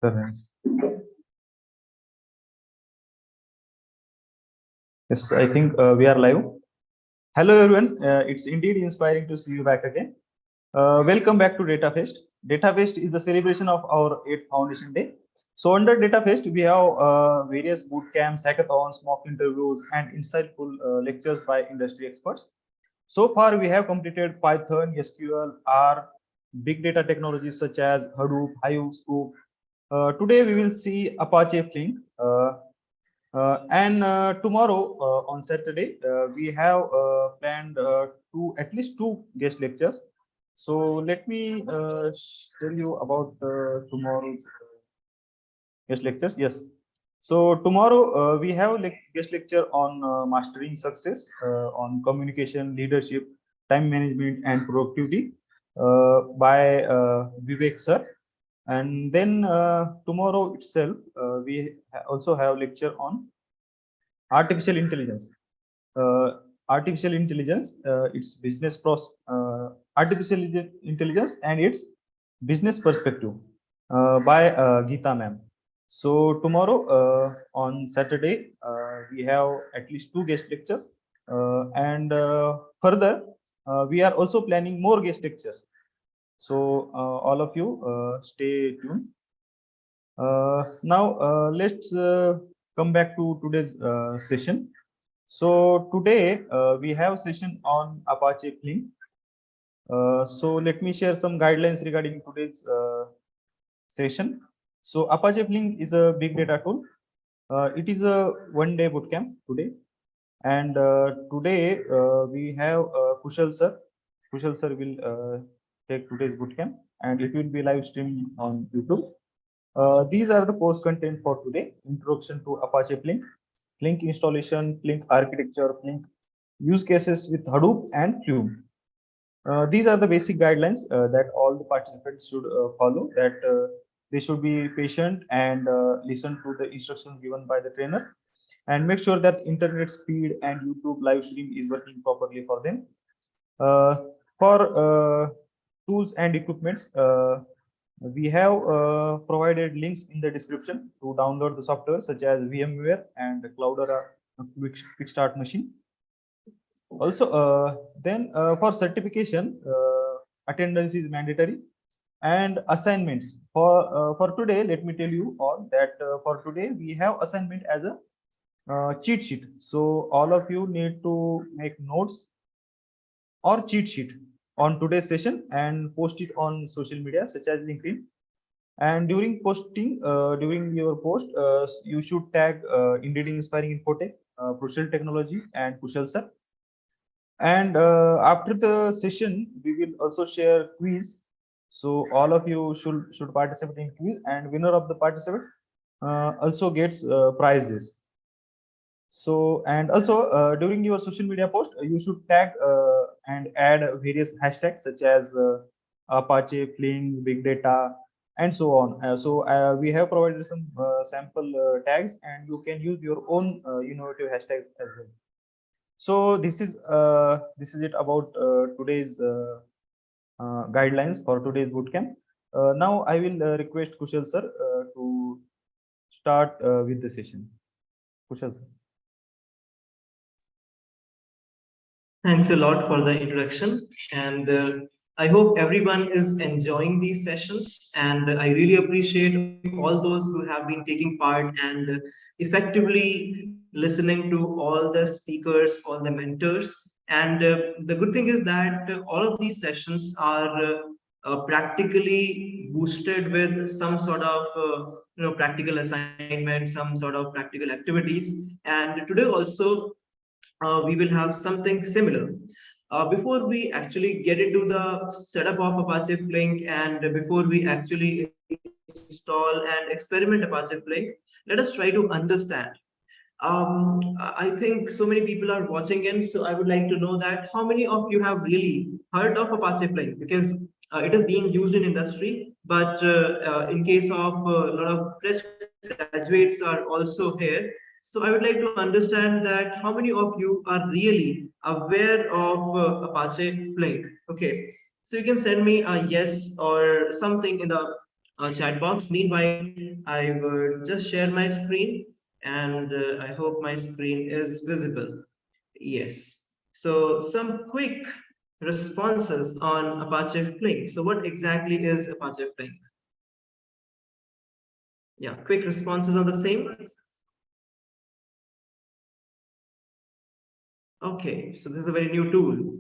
Correct. Yes, I think we are live. Hello, everyone. It's indeed inspiring to see you back again. Welcome back to Data Fest. Data Fest is the celebration of our 8th Foundation Day. So under Data Fest, we have various boot camps, hackathons, mock interviews, and insightful lectures by industry experts. So far, we have completed Python, SQL, R, big data technologies such as Hadoop, Hive, Scoop. Today, we will see Apache Flink. And tomorrow on Saturday, we have planned at least two guest lectures. So let me tell you about tomorrow's guest lectures. Yes. So tomorrow we have guest lecture on mastering success, on communication, leadership, time management, and productivity by Vivek sir. And then tomorrow itself, we also have lecture on artificial intelligence. Artificial intelligence, its business process, artificial intelligence and its business perspective by Geeta ma'am. So tomorrow on Saturday, we have at least two guest lectures, and further, we are also planning more guest lectures. So all of you stay tuned. Now let's come back to today's session. So today we have session on Apache Flink. So let me share some guidelines regarding today's session. So Apache Flink is a big data tool. It is a one-day bootcamp today, and today we have Kushal sir. Kushal sir will take today's bootcamp, and it will be live streamed on YouTube. These are the course content for today: introduction to Apache Flink, Flink installation, Flink architecture, Flink use cases with Hadoop and Flume. These are the basic guidelines that all the participants should follow. That they should be patient and listen to the instructions given by the trainer, and make sure that internet speed and YouTube live stream is working properly for them. For tools and equipments, we have provided links in the description to download the software such as VmWARE and Cloudera QuickStart machine. Also, then for certification, attendance is mandatory, and assignments for today. Let me tell you all that for today we have assignment as a cheat sheet. So all of you need to make notes or cheat sheet on today's session and post it on social media such as LinkedIn. And during posting, during your post, you should tag Indeed Inspiring Infotech, Prushaltech Technology, and Kushal sir. And after the session, we will also share quiz. So all of you should participate in quiz, and winner of the participant also gets prizes. So, and also during your social media post, you should tag and add various hashtags such as Apache, Flink, Big Data, and so on. So we have provided some sample tags, and you can use your own innovative hashtags as well. So this is it about today's guidelines for today's bootcamp. Now I will request Kushal sir to start with the session. Kushal sir. Thanks a lot for the introduction, and I hope everyone is enjoying these sessions, and I really appreciate all those who have been taking part and effectively listening to all the speakers, all the mentors. And the good thing is that all of these sessions are practically boosted with some sort of practical assignment, some sort of practical activities. And today also we will have something similar. Before we actually get into the setup of Apache Flink, and before we actually install and experiment Apache Flink, let us try to understand. I think so many people are watching in, so I would like to know that how many of you have really heard of Apache Flink, because it is being used in industry, but in case of a lot of fresh graduates are also here. So I would like to understand that how many of you are really aware of Apache Flink. Okay, so you can send me a yes or something in the chat box. Meanwhile, I would just share my screen, and I hope my screen is visible. Yes. So some quick responses on Apache Flink. So what exactly is Apache Flink? Yeah, quick responses on the same. Okay, so this is a very new tool.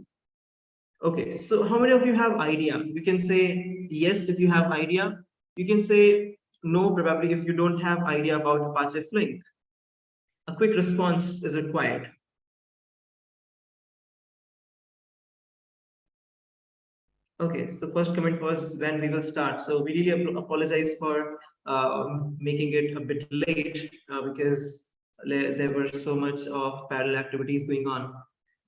Okay, so how many of you have idea? You can say yes if you have idea. You can say no probably if you don't have idea about Apache Flink. A quick response is required. Okay, so first comment was when we will start. So we really apologize for making it a bit late because there were so much of parallel activities going on.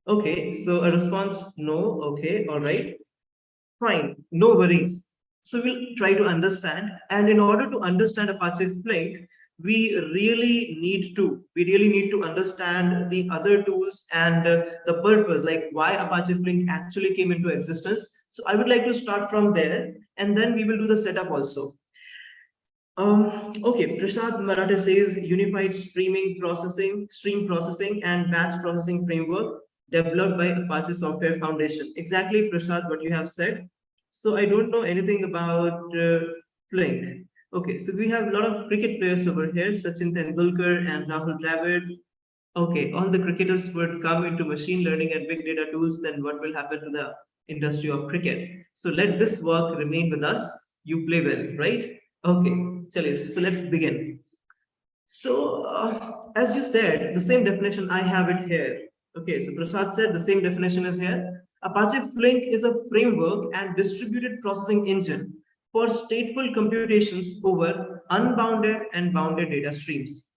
Okay, so a response, no. Okay, all right, fine, no worries. So we'll try to understand. And in order to understand Apache Flink, we really need to understand the other tools and the purpose, like why Apache Flink actually came into existence. So I would like to start from there, and then we will do the setup also. Okay, Prashad Marathe says unified stream processing and batch processing framework developed by Apache Software Foundation. Exactly, Prashad, what you have said. So I don't know anything about Flink. Okay, so we have a lot of cricket players over here, Sachin Tendulkar and Rahul Dravid. Okay, all the cricketers would come into machine learning and big data tools, then what will happen to the industry of cricket? So let this work remain with us. You play well, right? Okay, chaliye, so let's begin. So, as you said, the same definition, I have it here. Okay, so Prasad said the same definition is here. Apache Flink is a framework and distributed processing engine for stateful computations over unbounded and bounded data streams.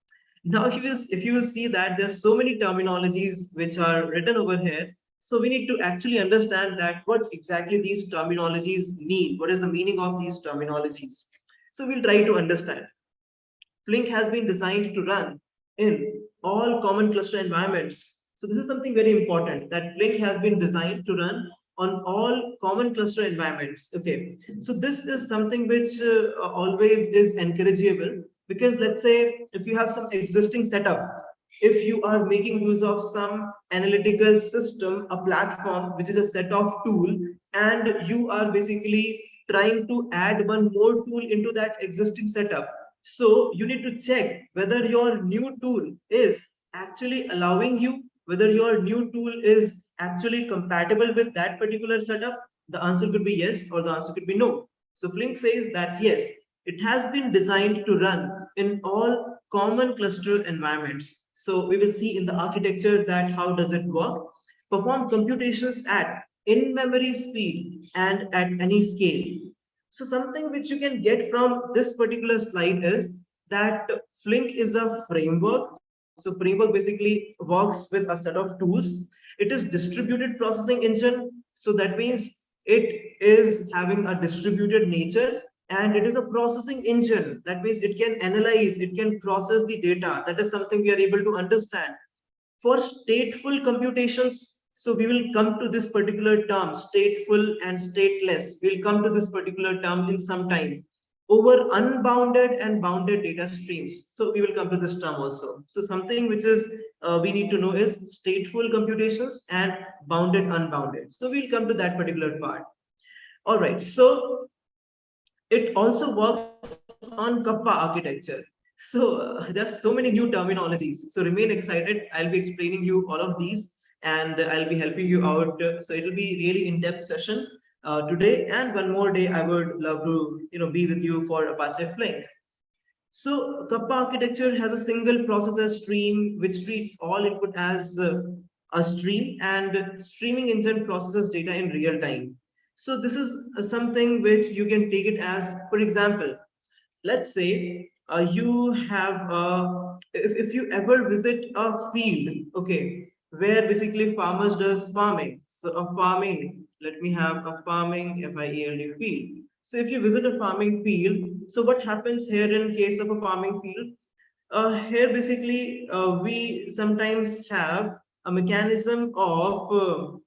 Now, if you will see that there's so many terminologies which are written over here, so we need to actually understand that what exactly these terminologies mean. What is the meaning of these terminologies? So we'll try to understand. Flink has been designed to run in all common cluster environments. So this is something very important, that Flink has been designed to run on all common cluster environments. Okay, so this is something which always is encourageable, because let's say if you have some existing setup, if you are making use of some analytical system, a platform which is a set of tool, and you are basically trying to add one more tool into that existing setup, so you need to check whether your new tool is actually allowing you, whether your new tool is actually compatible with that particular setup. The answer could be yes, or the answer could be no. So Flink says that yes, it has been designed to run in all common cluster environments. So we will see in the architecture that how does it work. Perform computations at in-memory speed and at any scale. So something which you can get from this particular slide is that Flink is a framework. So framework basically works with a set of tools. It is distributed processing engine. So that means it is having a distributed nature, and it is a processing engine. That means it can analyze, it can process the data. That is something we are able to understand. For stateful computations, so we will come to this particular term, stateful and stateless. We'll come to this particular term in some time. Over unbounded and bounded data streams. So we will come to this term also. So something which is we need to know is stateful computations and bounded, unbounded. So we'll come to that particular part. All right. So it also works on Kappa architecture. So there's so many new terminologies. So remain excited. I'll be explaining you all of these, and I'll be helping you out. So it'll be really in-depth session today. And one more day, I would love to be with you for Apache Flink. So Kappa architecture has a single processor stream which treats all input as a stream, and streaming engine processes data in real time. So this is something which you can take it as, for example, let's say you have if you ever visit a field, okay, where basically farmers does farming. So a farming, let me have a farming FIELD field. So if you visit a farming field, so what happens here in case of a farming field? Here basically we sometimes have a mechanism of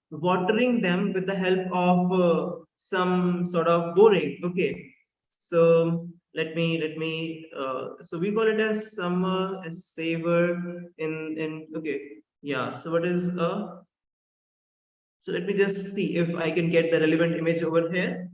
watering them with the help of some sort of boring. Okay, so so we call it as summer, as saver in okay, yeah. So what is so let me just see if I can get the relevant image over here.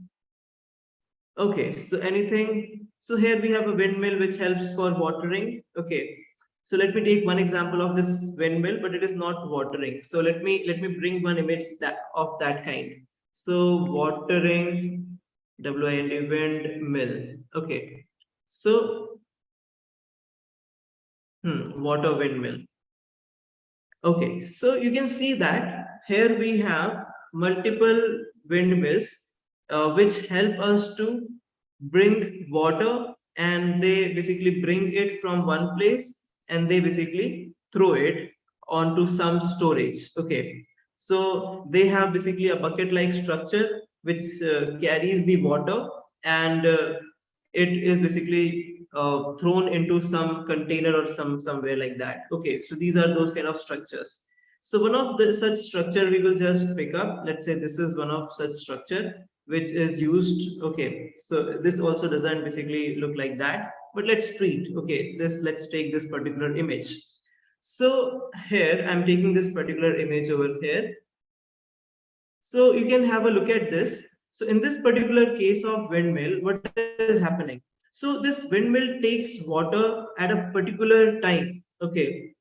Okay, so anything, so here we have a windmill which helps for watering. Okay, so let me take one example of this windmill, but it is not watering. So let me bring one image that of that kind. So watering, WIND windmill. Okay, so water windmill. Okay, so you can see that here we have multiple windmills which help us to bring water, and they basically bring it from one place and they basically throw it onto some storage. Okay, so they have basically a bucket like structure which carries the water, and it is basically thrown into some container or somewhere like that. Okay, so these are those kind of structures. So one of the such structure we will just pick up. Let's say this is one of such structure which is used. Okay, so this also doesn't basically look like that, but let's treat. Okay, this, let's take this particular image. So here I'm taking this particular image over here. So you can have a look at this. So in this particular case of windmill, what is happening? So this windmill takes water at a particular time. Okay.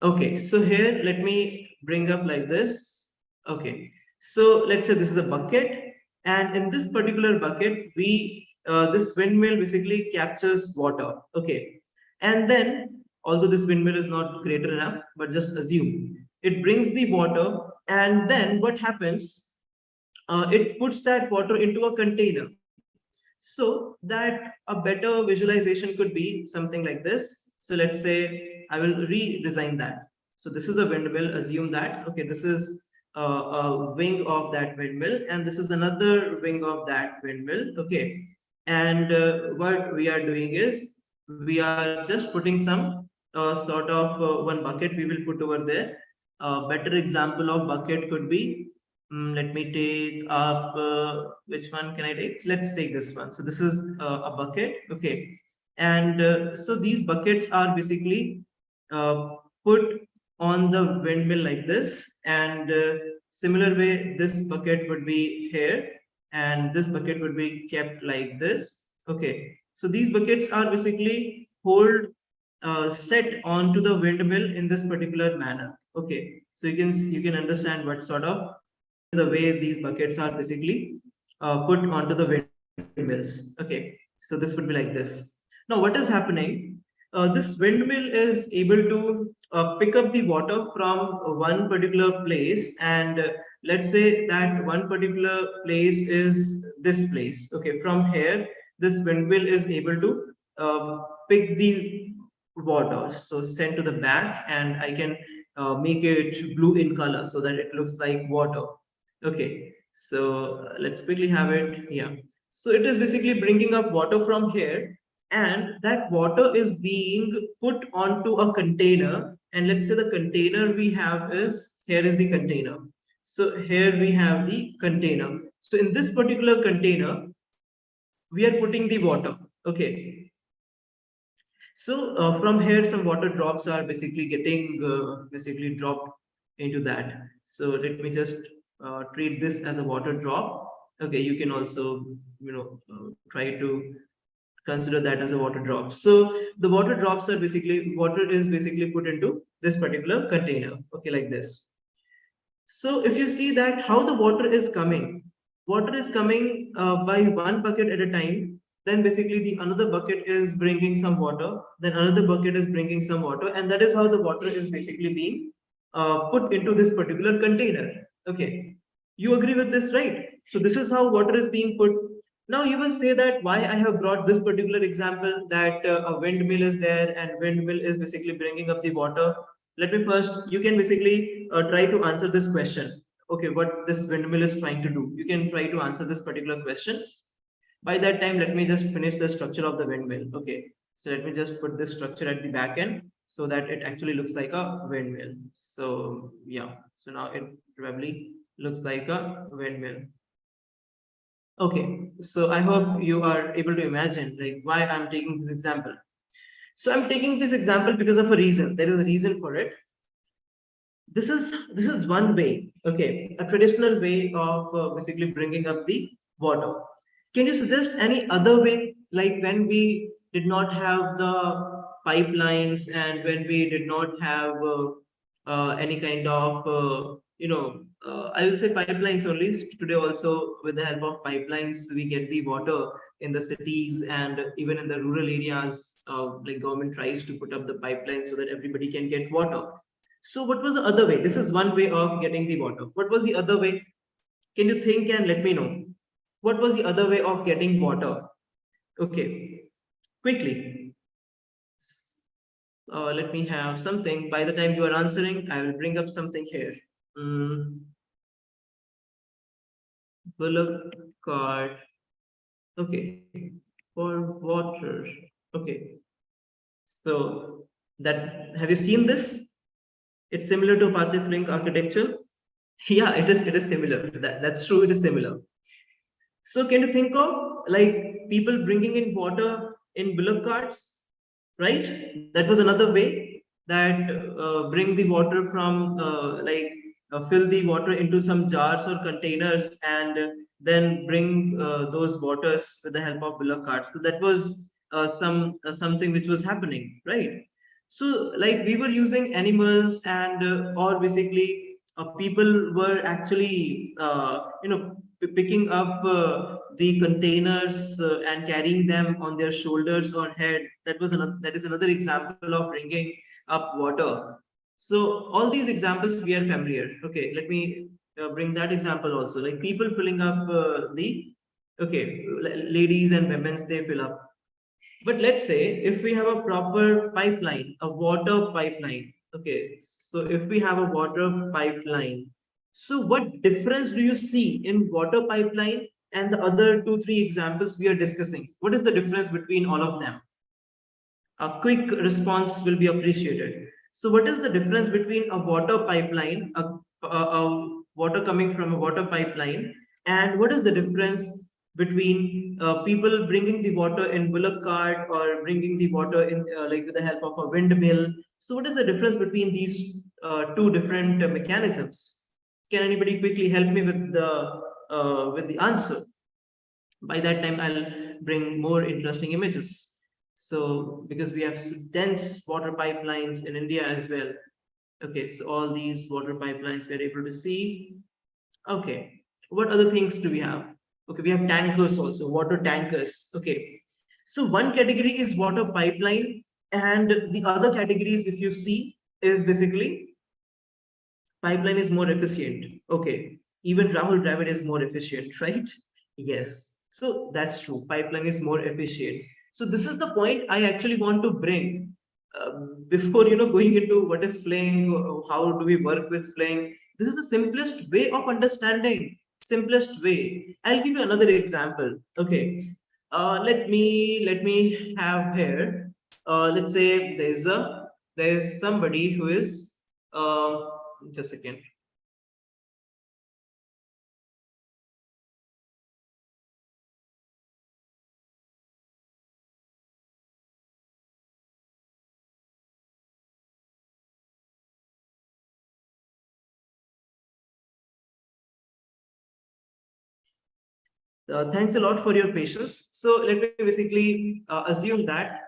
Okay. So here, let me bring up like this. Okay. So let's say this is a bucket, and in this particular bucket, this windmill basically captures water. Okay. And then, although this windmill is not greater enough, but just assume it brings the water, and then what happens? It puts that water into a container, so that a better visualization could be something like this. So let's say I will redesign that. So this is a windmill, assume that. Okay, this is a wing of that windmill, and this is another wing of that windmill. Okay, and what we are doing is we are just putting some sort of one bucket we will put over there. A better example of bucket could be, let me take up, which one can I take? Let's take this one. So this is a bucket. Okay. And so these buckets are basically put on the windmill like this. And similar way, this bucket would be here, and this bucket would be kept like this. Okay. So these buckets are basically set onto the windmill in this particular manner. Okay. So you can understand what sort of the way these buckets are basically put onto the windmills. Okay, so this would be like this. Now, what is happening? This windmill is able to pick up the water from one particular place, and let's say that one particular place is this place. Okay, from here, this windmill is able to pick the water, so send to the back, and I can make it blue in color so that it looks like water. Okay, so let's quickly have it. Yeah. So it is basically bringing up water from here, and that water is being put onto a container. And let's say the container we have is, here is the container. So here we have the container. So in this particular container, we are putting the water. Okay. So from here, some water drops are basically getting basically dropped into that. So let me just treat this as a water drop. Okay, you can also try to consider that as a water drop. So the water drops are basically, water is basically put into this particular container. Okay, like this. So if you see that how the water is coming by one bucket at a time. Then basically the another bucket is bringing some water. Then another bucket is bringing some water, and that is how the water is basically being put into this particular container. Okay, you agree with this, right? So this is how water is being put. Now you will say that why I have brought this particular example, that a windmill is there and windmill is basically bringing up the water. Let me first, you can basically try to answer this question. Okay, what this windmill is trying to do. You can try to answer this particular question. By that time, let me just finish the structure of the windmill. Okay, so let me just put this structure at the back end so that it actually looks like a windmill. So yeah, so now it probably looks like a windmill. Okay, so I hope you are able to imagine like why I'm taking this example. So I'm taking this example because of a reason. There is a reason for it. This is one way, okay, a traditional way of basically bringing up the water. Can you suggest any other way, like when we did not have the pipelines and when we did not have any kind of I will say pipelines only. Today also, with the help of pipelines, we get the water in the cities and even in the rural areas. Like government tries to put up the pipeline so that everybody can get water. So what was the other way? This is one way of getting the water. What was the other way? Can you think and let me know? What was the other way of getting water? Okay, quickly. Let me have something. By the time you are answering, I will bring up something here. Mm, bullock cart. Okay, for water. Okay, so that have you seen this? It's similar to Apache Flink architecture. Yeah, it is similar. That's true. It is similar. So can you think of like people bringing in water in bullock carts, right? That was another way that bring the water from fill the water into some jars or containers and then bring those waters with the help of bullock carts. So that was something which was happening, right? So like we were using animals and or basically people were actually picking up the containers and carrying them on their shoulders or head. That is another example of bringing up water. So all these examples we are familiar. Okay, let me bring that example also. Like people filling up the okay, ladies and women, they fill up. But let's say if we have a proper pipeline, a water pipeline. Okay, so if we have a water pipeline, so what difference do you see in water pipeline and the other two, three examples we are discussing? What is the difference between all of them? A quick response will be appreciated. So what is the difference between a water pipeline, a water coming from a water pipeline, and what is the difference between people bringing the water in bullock cart or bringing the water in like with the help of a windmill? So what is the difference between these two different mechanisms? Can anybody quickly help me with the answer? By that time I'll bring more interesting images. So because we have dense water pipelines in India as well. Okay, so all these water pipelines we're able to see. Okay, what other things do we have? Okay, we have tankers also, water tankers. Okay, so one category is water pipeline and the other categories, if you see, is basically pipeline is more efficient. Okay, even Rahul Dravid is more efficient, right? Yes, so that's true. Pipeline is more efficient. So this is the point I actually want to bring before going into what is Flink, how do we work with Flink. This is the simplest way of understanding. Simplest way. I'll give you another example. Okay, let me have here. Let's say there's somebody who is uh, just a second. Thanks a lot for your patience. So let me basically assume that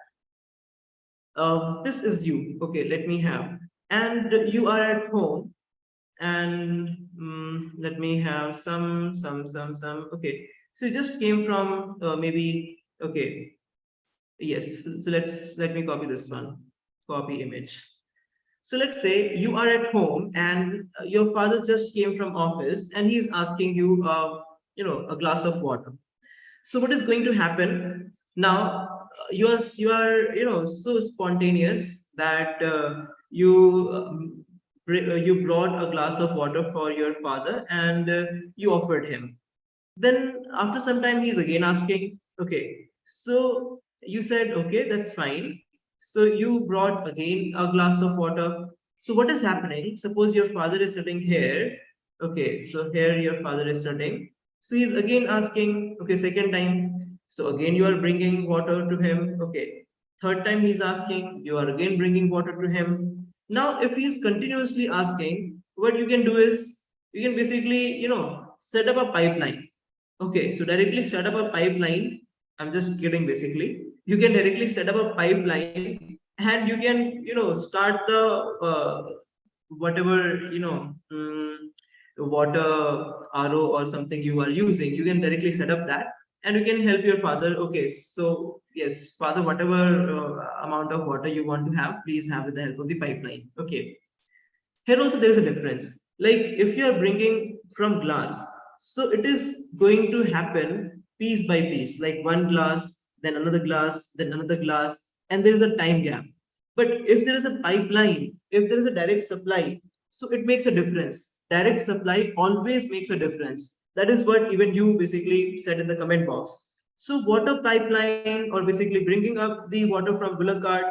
this is you. Okay, let me have. And you are at home and let me have some. Okay, so you just came from maybe, okay, yes. So let me copy this one, copy image. So let's say you are at home and your father just came from office and he's asking you, a glass of water. So what is going to happen now? You are so spontaneous that you brought a glass of water for your father and you offered him. Then after some time he's again asking, okay, so you said, okay, that's fine. So you brought again a glass of water. So what is happening? Suppose your father is sitting here. Okay, so here your father is sitting. So he's again asking, okay, second time. So again, you are bringing water to him. Okay. Third time he's asking, you are again bringing water to him. Now, if he's continuously asking, what you can do is you can basically, set up a pipeline. Okay. So directly set up a pipeline. I'm just kidding, basically. You can directly set up a pipeline and you can, start the whatever, water RO or something you are using, you can directly set up that and you can help your father. Okay, so yes, father, whatever amount of water you want to have, please have with the help of the pipeline. Okay, here also there is a difference. Like if you are bringing from glass, so it is going to happen piece by piece, like one glass, then another glass, then another glass, and there is a time gap. But if there is a pipeline, if there is a direct supply, so it makes a difference. Direct supply always makes a difference. That is what even you basically said in the comment box. So water pipeline or basically bringing up the water from bullock cart,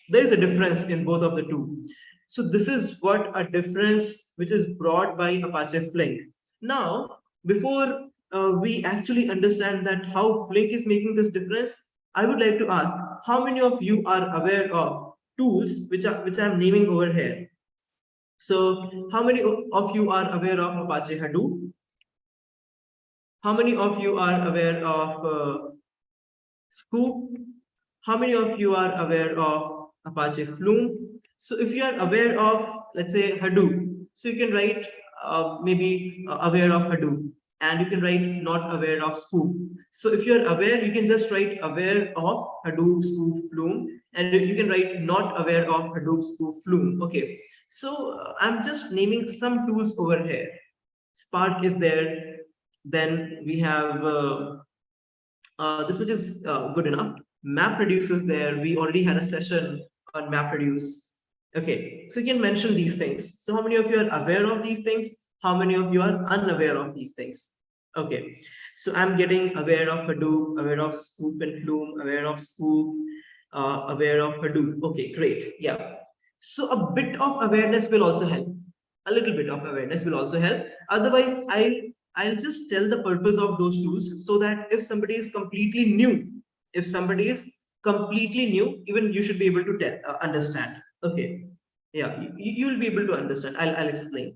there is a difference in both of the two. So this is what a difference which is brought by Apache Flink. Now, before we actually understand that how Flink is making this difference, I would like to ask how many of you are aware of tools which I'm naming over here. So how many of you are aware of Apache Hadoop? How many of you are aware of Scoop? How many of you are aware of Apache Flink? So if you are aware of, let's say, Hadoop, so you can write maybe aware of Hadoop, and you can write not aware of Scoop. So if you are aware, you can just write aware of Hadoop, Scoop, Flume, and you can write not aware of Hadoop, Scoop, Flume. Okay. So I'm just naming some tools over here. Spark is there. Then we have this much is good enough. MapReduce is there. We already had a session on MapReduce. Okay, so you can mention these things. So how many of you are aware of these things? How many of you are unaware of these things? Okay, so I'm getting aware of Hadoop, aware of Scoop and Flume, aware of Scoop, aware of Hadoop. Okay, great. Yeah. So a bit of awareness will also help. A little bit of awareness will also help. Otherwise, I'll just tell the purpose of those tools so that if somebody is completely new, if somebody is completely new, even you should be able to tell, understand. Okay. Yeah, you will be able to understand. I'll explain.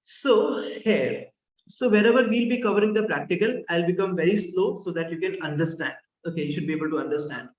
So here, so wherever we'll be covering the practical, I'll become very slow so that you can understand. Okay, you should be able to understand.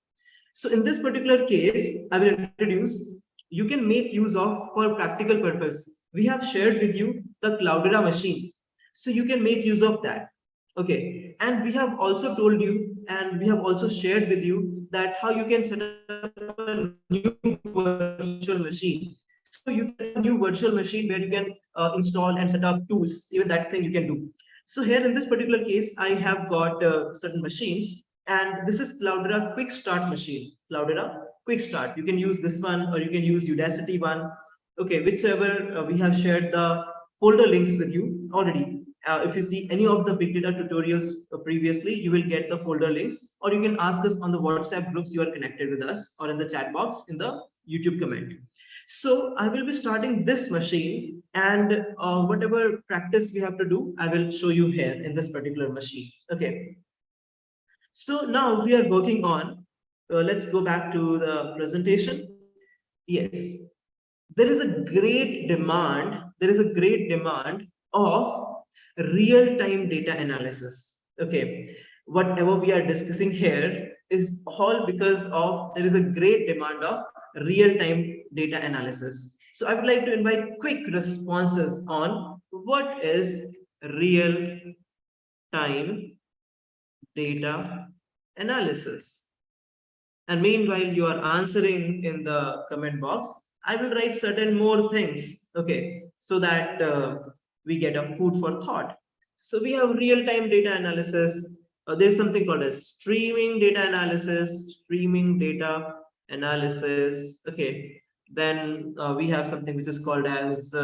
So in this particular case, I will introduce, you can make use of for practical purpose. We have shared with you the Cloudera machine. So you can make use of that. Okay. And we have also told you, and we have also shared with you that how you can set up a new virtual machine. So you can set up a new virtual machine where you can install and set up tools, even that thing you can do. So here in this particular case, I have got certain machines, and this is Cloudera QuickStart machine. Cloudera QuickStart. You can use this one or you can use Udacity one. Okay, whichever we have shared the folder links with you already. If you see any of the big data tutorials previously, you will get the folder links, or you can ask us on the WhatsApp groups you are connected with us, or in the chat box in the YouTube comment. So I will be starting this machine, and whatever practice we have to do, I will show you here in this particular machine. Okay. So now we are working on, let's go back to the presentation. Yes, there is a great demand. There is a great demand of real-time data analysis. Okay, whatever we are discussing here is all because of there is a great demand of real-time data analysis. So I would like to invite quick responses on what is real-time data analysis. And meanwhile, you are answering in the comment box, I will write certain more things, okay, so that we get a food for thought. So we have real-time data analysis. There's something called as streaming data analysis. Okay, then we have something which is called as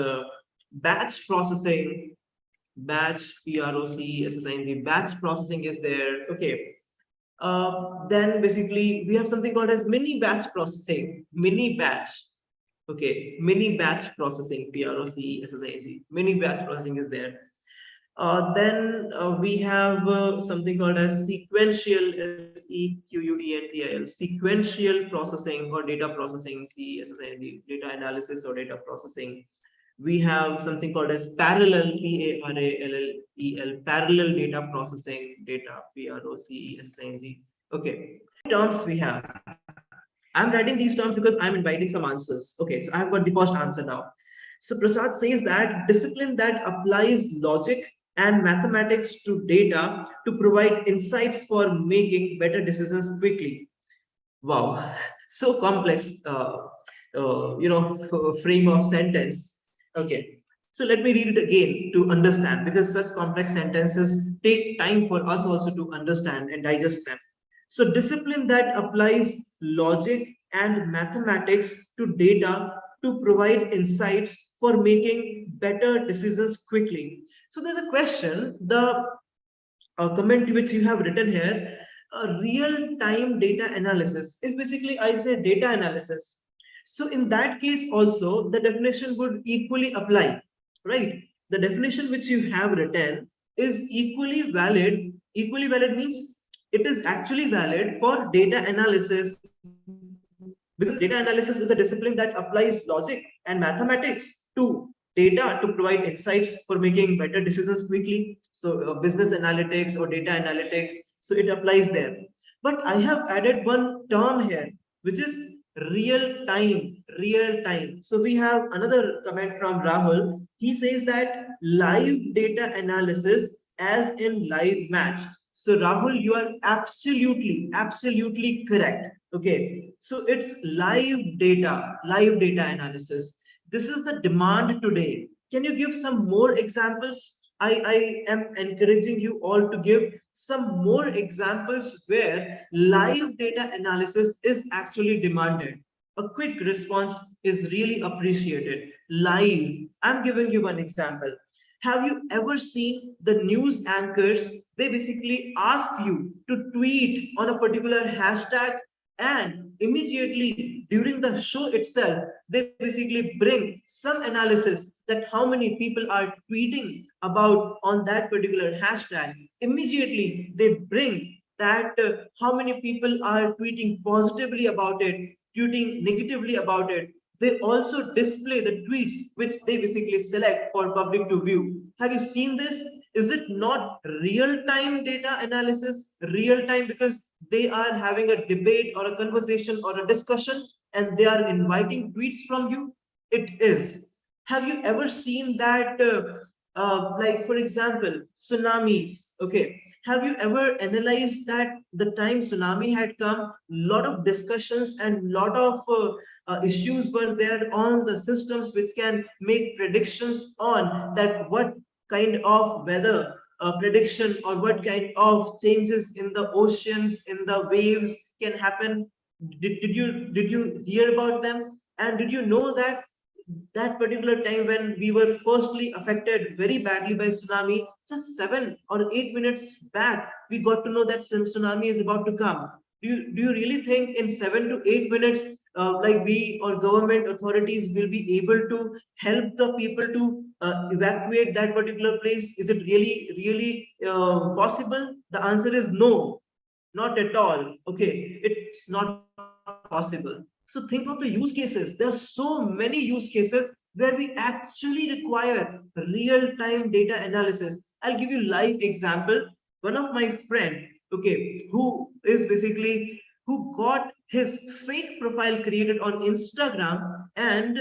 batch processing. Batch PROCSSING. Batch processing is there. Okay, then basically we have something called as mini batch processing. Mini batch. Okay, mini batch processing. PROCSSING. Mini batch processing is there. Then we have something called as sequential, SEQUENTIL, sequential processing or data processing, CESSID, data analysis or data processing. We have something called as parallel, PARALLEL, parallel data processing, data, PROCESSING. Okay, terms we have. I'm writing these terms because I'm inviting some answers. Okay, so I have got the first answer now. So Prasad says that discipline that applies logic and mathematics to data to provide insights for making better decisions quickly. Wow, so complex, frame of sentence. Okay, so let me read it again to understand, because such complex sentences take time for us also to understand and digest them. So discipline that applies logic and mathematics to data to provide insights for making better decisions quickly. So there's a question, the comment which you have written here, real-time data analysis is basically, I say, data analysis. So in that case also, the definition would equally apply, right? The definition which you have written is equally valid. Equally valid means it is actually valid for data analysis, because data analysis is a discipline that applies logic and mathematics to data to provide insights for making better decisions quickly. So business analytics or data analytics, so it applies there. But I have added one term here, which is real time. Real time. So we have another comment from Rahul. He says that live data analysis as in live match. So Rahul, you are absolutely correct. Okay, so it's live data analysis. This is the demand today. Can you give some more examples? I am encouraging you all to give some more examples where live data analysis is actually demanded. A quick response is really appreciated. Live. I'm giving you one example. Have you ever seen the news anchors? They basically ask you to tweet on a particular hashtag, and immediately during the show itself, they basically bring some analysis that how many people are tweeting about on that particular hashtag. Immediately they bring that how many people are tweeting positively about it, tweeting negatively about it. They also display the tweets which they basically select for public to view. Have you seen this? Is it not real-time data analysis? Real time, because they are having a debate or a conversation or a discussion and they are inviting tweets from you. It is. Have you ever seen that, like for example, tsunamis? Okay. Have you ever analyzed that the time tsunami had come, lot of discussions and lot of issues were there on the systems which can make predictions on that what kind of weather prediction or what kind of changes in the oceans, in the waves can happen. Did you hear about them? And did you know that that particular time when we were firstly affected very badly by tsunami, just 7 or 8 minutes back, we got to know that some tsunami is about to come. Do you really think in 7 to 8 minutes, like we or government authorities will be able to help the people to evacuate that particular place? Is it really possible? The answer is no, not at all. Okay, it's not possible. So think of the use cases. There are so many use cases where we actually require real-time data analysis. I'll give you live example. One of my friend, okay, who is basically who got his fake profile created on Instagram, and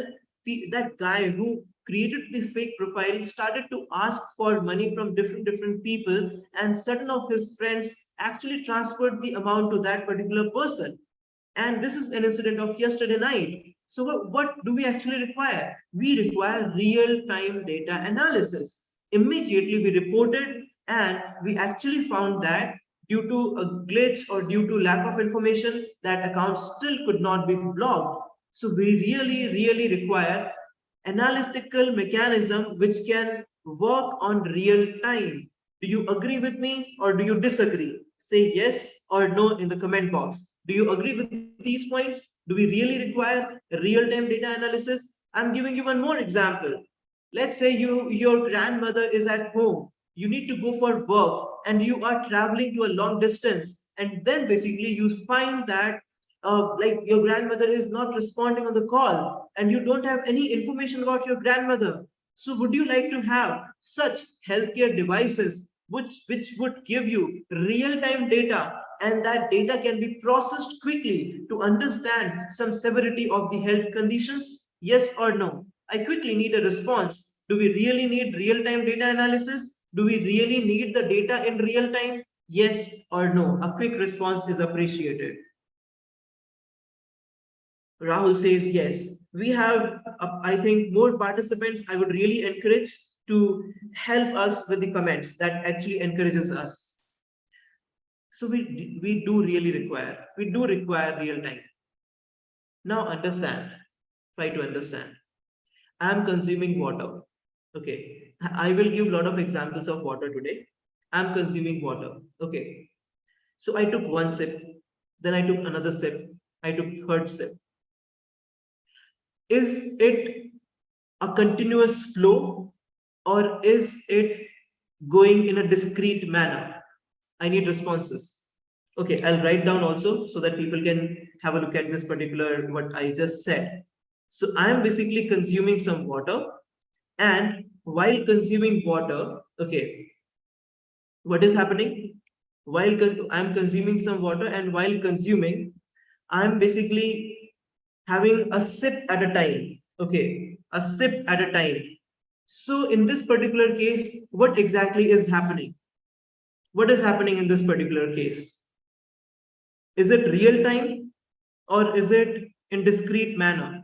that guy who created the fake profile started to ask for money from different people, and certain of his friends actually transferred the amount to that particular person. And this is an incident of yesterday night. So what do we actually require? We require real-time data analysis. Immediately we reported, and we actually found that due to a glitch or due to lack of information, that account still could not be blocked. So we really require analytical mechanism which can work on real time. Do you agree with me or do you disagree? Say yes or no in the comment box. Do you agree with these points? Do we really require real-time data analysis? I'm giving you one more example. Let's say your grandmother is at home. you need to go for work and you are traveling to a long distance, and then basically you find that like your grandmother is not responding on the call and you don't have any information about your grandmother. So would you like to have such healthcare devices which would give you real-time data, and that data can be processed quickly to understand some severity of the health conditions? Yes or no? I quickly need a response. Do we really need real-time data analysis? Do we really need the data in real time? Yes or no? A quick response is appreciated. Rahul says yes. We have, I think, more participants. I would really encourage to help us with the comments. That actually encourages us. So we do require real time. Now understand, try to understand. I am consuming water. Okay, I will give a lot of examples of water today. I am consuming water. Okay, so I took one sip, then I took another sip, I took third sip. Is it a continuous flow, or is it going in a discrete manner? I need responses. Okay, I'll write down also so that people can have a look at this particular what I just said. So I'm basically consuming some water, and while consuming water, okay, what is happening? I'm consuming some water, and while consuming, I'm basically having a sip at a time. Okay, a sip at a time. So in this particular case, what exactly is happening? What is happening in this particular case? Is it real time or is it in discrete manner?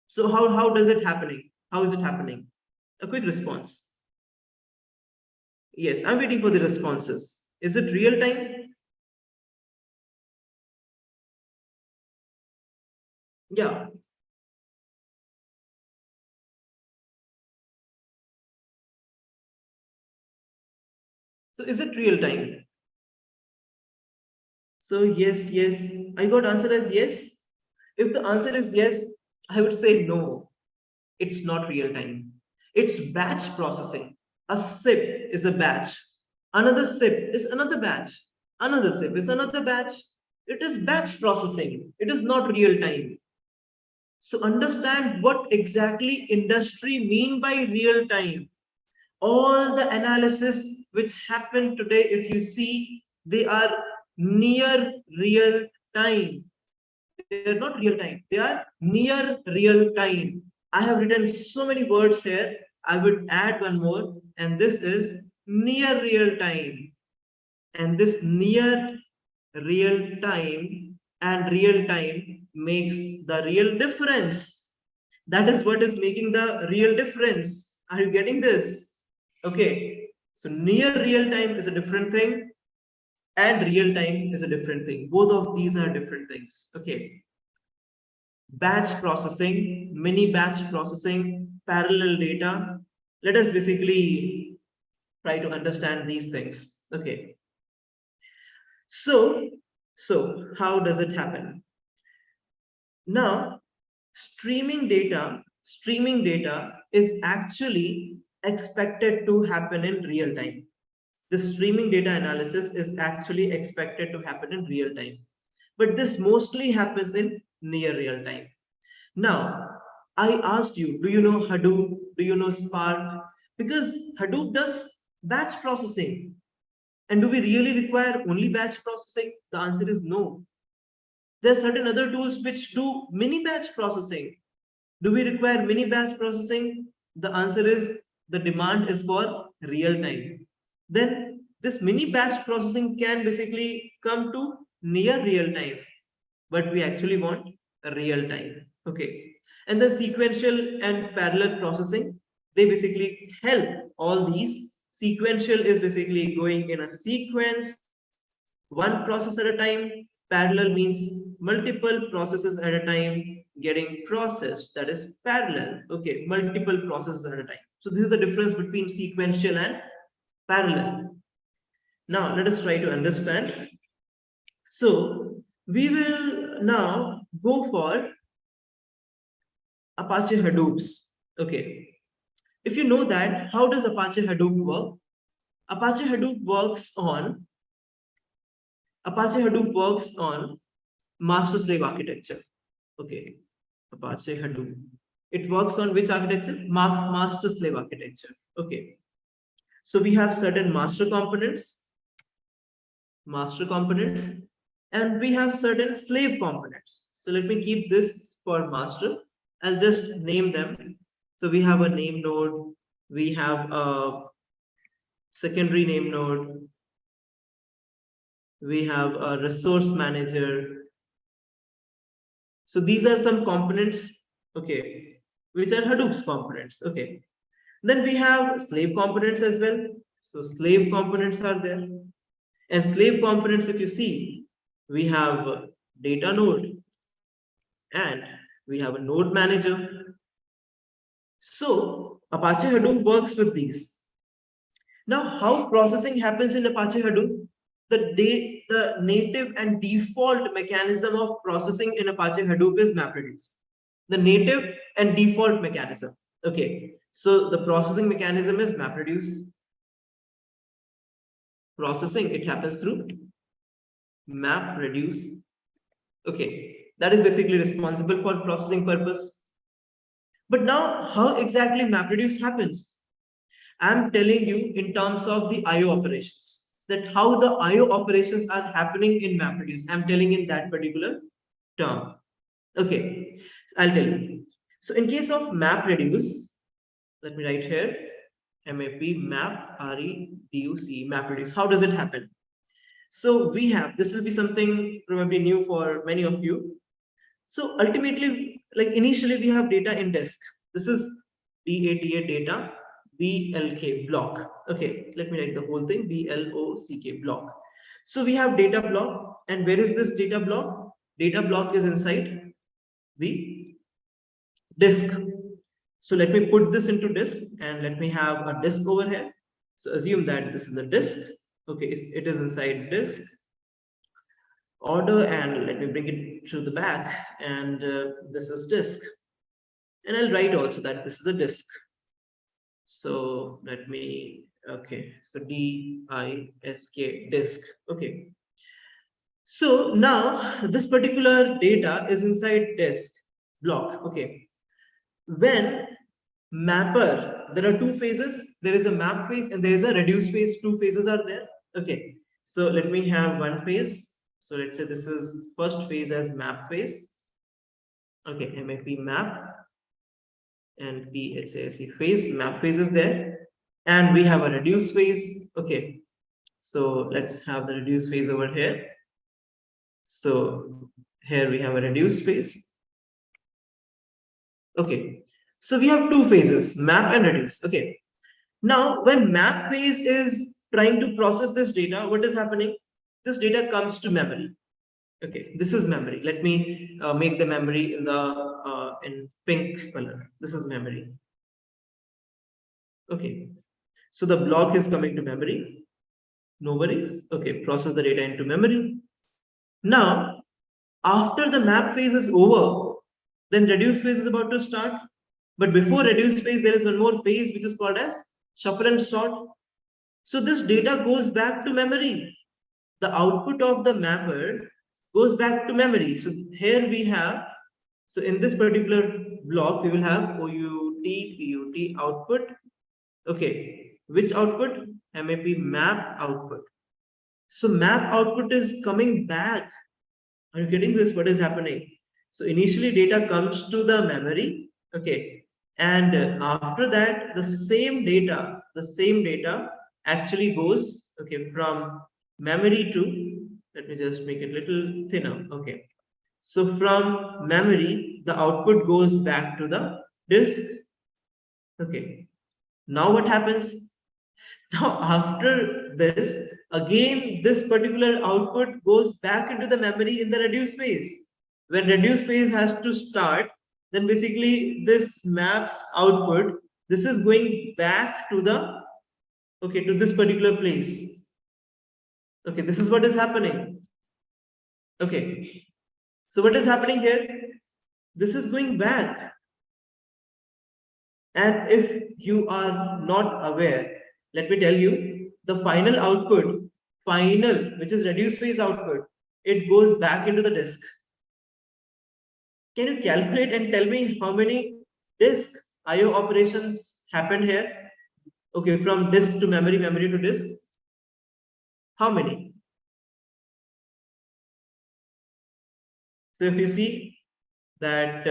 So how does it happening? How is it happening? A quick response. Yes, I'm waiting for the responses. Is it real time? Yeah. So is it real time? So yes, I got answer as yes. If the answer is yes, I would say no, it's not real time. It's batch processing. A sip is a batch. Another sip is another batch. Another sip is another batch. It is batch processing. It is not real time. So understand what exactly industry mean by real time. All the analysis which happen today, if you see, they are near real time. They are not real time. They are near real time. I have written so many words here. I would add one more, and this is near real time. And this near real time and real time makes the real difference. That is what is making the real difference. Are you getting this? Okay. So near real time is a different thing, and real time is a different thing. Both of these are different things. Okay. Batch processing, mini batch processing, parallel data. Let us basically try to understand these things. Okay. So how does it happen? Now, streaming data is actually expected to happen in real time. The streaming data analysis is actually expected to happen in real time. But this mostly happens in near real time. Now, I asked you, do you know Hadoop? Do you know Spark? Because Hadoop does batch processing. And do we really require only batch processing? The answer is no. There are certain other tools which do mini batch processing. Do we require mini batch processing? The answer is the demand is for real time. Then this mini batch processing can basically come to near real time, but we actually want a real time. Okay. And the sequential and parallel processing, they basically help all these. Sequential is basically going in a sequence, one process at a time. Parallel means multiple processes at a time getting processed. That is parallel. Okay, multiple processes at a time. So this is the difference between sequential and parallel. Now let us try to understand. So we will now go for Apache Hadoops. Okay. If you know that, how does Apache Hadoop work? Apache Hadoop works on master slave architecture. Okay, Apache Hadoop. It works on which architecture? Master slave architecture. Okay. So we have certain master components, and we have certain slave components. So let me keep this for master. I'll just name them. So we have a name node, we have a secondary name node, we have a resource manager. So these are some components, okay, which are Hadoop's components. Okay. Then we have slave components as well. So slave components are there. And slave components, if you see, we have a data node and we have a node manager. So Apache Hadoop works with these. Now, how processing happens in Apache Hadoop? The native and default mechanism of processing in Apache Hadoop is MapReduce. The native and default mechanism. Okay, so the processing mechanism is MapReduce. Processing, it happens through MapReduce. Okay, that is basically responsible for processing purpose. But now, how exactly MapReduce happens? I'm telling you in terms of the IO operations, that how the IO operations are happening in MapReduce. I'm telling in that particular term. Okay, I'll tell you. So in case of MapReduce, let me write here, MapReduce. How does it happen? So we have, this will be something probably new for many of you. So ultimately, like initially we have data in disk. This is DATA data, BLK block. Okay, let me write the whole thing, BLOCK block. So we have data block, and where is this data block? Data block is inside the disk. So let me put this into disk and let me have a disk over here. So assume that this is the disk. Okay, it is inside disk order, and let me bring it to the back, and this is disk, and I'll write also that this is a disk. So let me, okay, so disk disk. Okay, so now this particular data is inside disk block. Okay, when mapper, there are two phases, there is a map phase and there is a reduce phase. Two phases are there. Okay, so let me have one phase. So let's say this is first phase as map phase. Okay, MAP map and PHAC phase. Map phase is there, and we have a reduce phase. Okay, so let's have the reduce phase over here. So here we have a reduce phase. Okay, so we have two phases, map and reduce. Okay, now when map phase is trying to process this data, what is happening? This data comes to memory. Okay, this is memory. Let me make the memory in the in pink color. This is memory. Okay, so the block is coming to memory. No worries. Okay, process the data into memory. Now, after the map phase is over, then reduce phase is about to start. But before reduce phase, there is one more phase which is called as shuffle and sort. So this data goes back to memory. The output of the mapper goes back to memory. So here we have, so in this particular block, we will have PUT output. Okay, which output? MAP map output. So map output is coming back. Are you getting this? What is happening? So initially data comes to the memory. Okay, and after that the same data actually goes, okay, from memory to, let me just make it little thinner. Okay, so from memory the output goes back to the disk. Okay, now what happens? Now after this, again this particular output goes back into the memory in the reduce phase. When reduce phase has to start, then basically this maps output, this is going back to the, okay, to this particular place. Okay, this is what is happening. Okay, so what is happening here? This is going back. And if you are not aware, let me tell you, the final output, which is reduced phase output, it goes back into the disk. Can you calculate and tell me how many disk IO operations happened here? Okay, from disk to memory, memory to disk. How many? So if you see that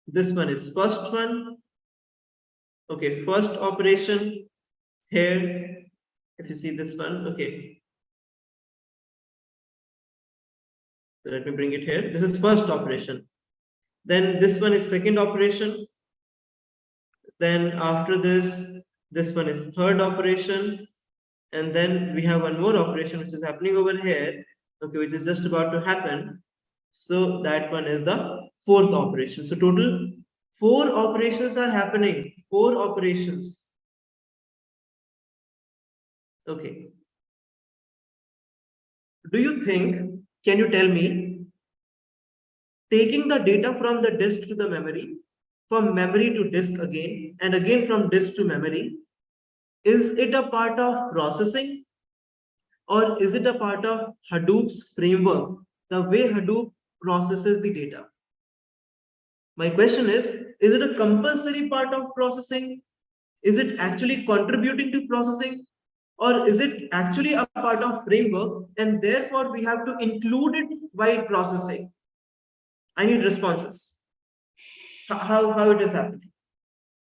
this one is first one. Okay, first operation here. If you see this one, okay. So let me bring it here. This is first operation. Then this one is second operation. Then after this one is third operation. And then we have one more operation which is happening over here, okay, which is just about to happen. So that one is the fourth operation. So total 4 operations are happening. 4 operations. Okay. Do you think, can you tell me, taking the data from the disk to the memory, from memory to disk again, and again from disk to memory, is it a part of processing, or is it a part of Hadoop's framework, the way Hadoop processes the data? My question is it a compulsory part of processing? Is it actually contributing to processing? Or is it actually a part of framework and therefore we have to include it while processing? I need responses. How it is happening?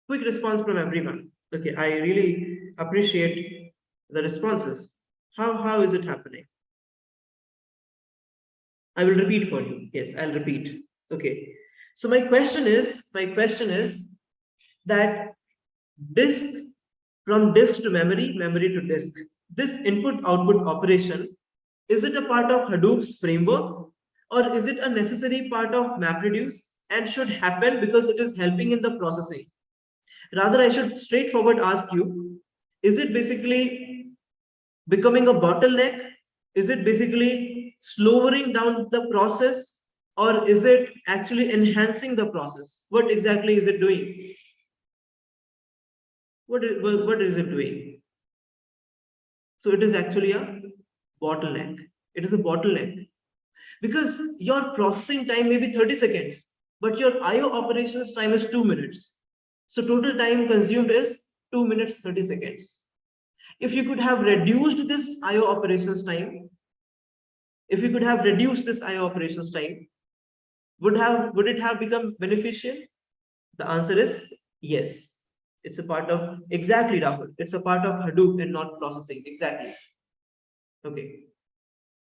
Quick response from everyone. Okay, I really appreciate the responses. How is it happening? I will repeat for you. Yes, I'll repeat. Okay. So my question is that disk, from disk to memory, memory to disk, this input output operation, is it a part of Hadoop's framework, or is it a necessary part of MapReduce and should happen because it is helping in the processing? Rather, I should straightforward ask you, is it basically becoming a bottleneck? Is it basically slowing down the process, or is it actually enhancing the process? What exactly is it doing? What is it doing? So it is actually a bottleneck. It is a bottleneck because your processing time may be 30 seconds, but your IO operations time is 2 minutes. So total time consumed is 2 minutes 30 seconds. If you could have reduced this IO operations time, would it have become beneficial? The answer is yes. It's a part of, exactly, Rahul. It's a part of Hadoop and not processing. Exactly. Okay.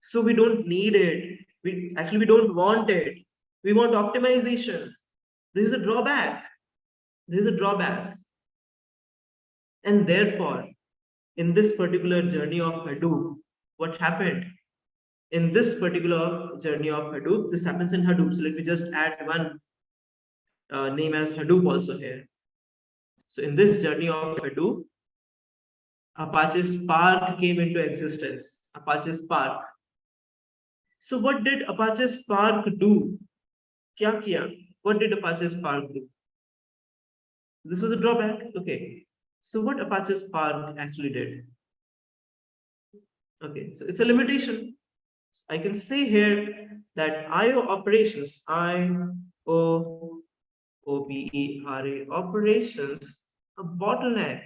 So we don't need it. We don't want it. We want optimization. This is a drawback. And therefore, in this particular journey of Hadoop, what happened? In this particular journey of Hadoop, this happens in Hadoop. So let me just add one name as Hadoop also here. So in this journey of Hadoop, Apache Spark came into existence. Apache Spark. So what did Apache Spark do? Kya kiya? What did Apache Spark do? This was a drawback. Okay. So what Apache Spark actually did? Okay, so it's a limitation. I can say here that IO operations, IOOPERA operations, a bottleneck.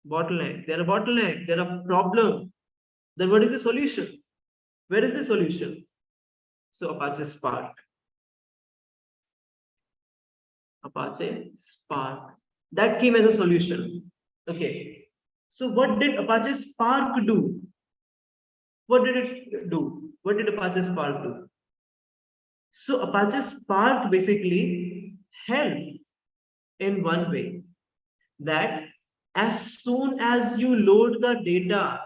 They're a bottleneck, they're a problem. Then what is the solution? Where is the solution? So Apache Spark. That came as a solution. Okay. So what did Apache Spark do? What did it do? What did Apache Spark do? So Apache Spark basically helped in one way, that as soon as you load the data,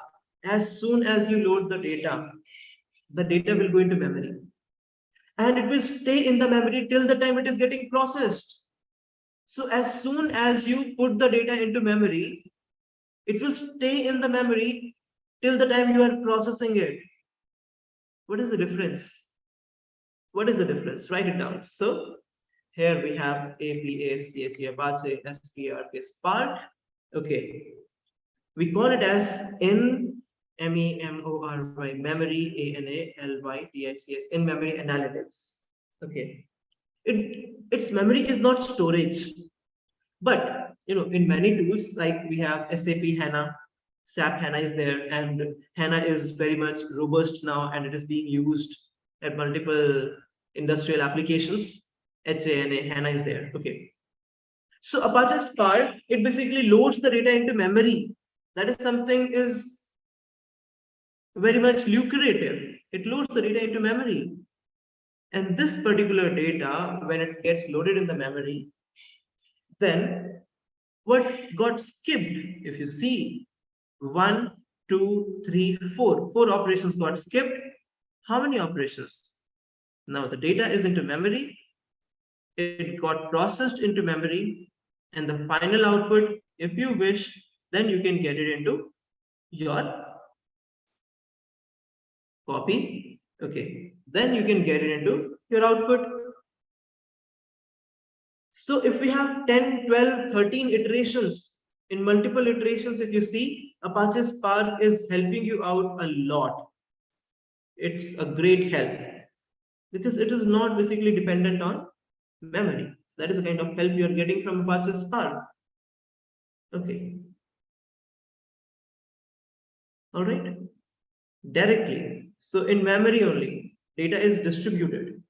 the data will go into memory. And it will stay in the memory till the time it is getting processed. So as soon as you put the data into memory, it will stay in the memory till the time you are processing it. What is the difference? Write it down. So here we have Apache Spark. Okay, we call it as MEMORY, memory, ANALYTICS, in memory analytics. Okay, its memory is not storage, but in many tools like we have SAP HANA, SAP HANA is there, and HANA is very much robust now, and it is being used at multiple industrial applications. HANA, HANA is there. Okay. So Apache Spark, it basically loads the data into memory. That is something is very much lucrative. It loads the data into memory. And this particular data, when it gets loaded in the memory, then what got skipped? If you see, 1, 2, 3, 4, 4 operations got skipped. How many operations? Now the data is into memory. It got processed into memory, and the final output, if you wish, then you can get it into your copy. Okay, then you can get it into your output. So if we have 10, 12, 13 iterations, in multiple iterations, if you see, Apache Spark is helping you out a lot. It's a great help because it is not basically dependent on memory. That is the kind of help you are getting from Apache Spark. Okay. All right. Directly. So in memory only, data is distributed.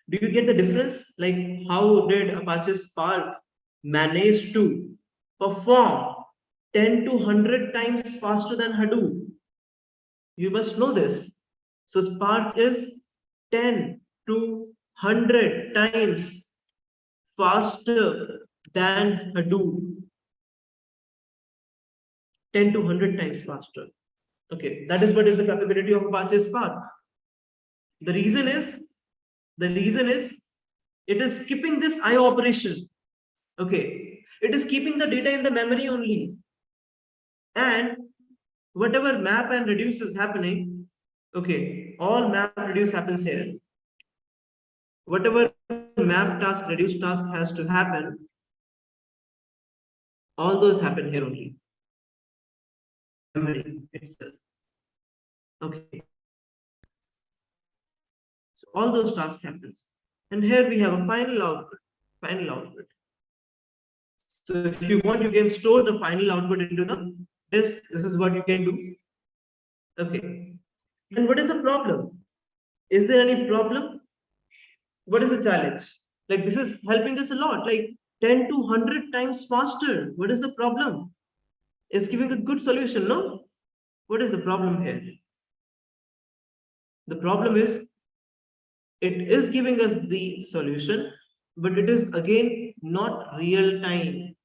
Do you get the difference? Like, how did Apache Spark manage to perform 10 to 100 times faster than Hadoop? You must know this. So Spark is 10 to 100 times faster than Hadoop. 10 to 100 times faster. Okay, that is what is the capability of Apache Spark. The reason is it is skipping this IO operation. Okay, it is keeping the data in the memory only, and whatever map and reduce is happening, okay, all map reduce happens here. Whatever map task reduce task has to happen, all those happen here only. Memory itself. Okay. So all those tasks happens. And here we have a final output. Final output. So if you want, you can store the final output into the disk. This is what you can do. Okay. And what is the problem? Is there any problem? What is the challenge? Like, this is helping us a lot, like 10 to 100 times faster. What is the problem? It's giving a good solution, no? What is the problem here? The problem is it is giving us the solution, but it is again not real time.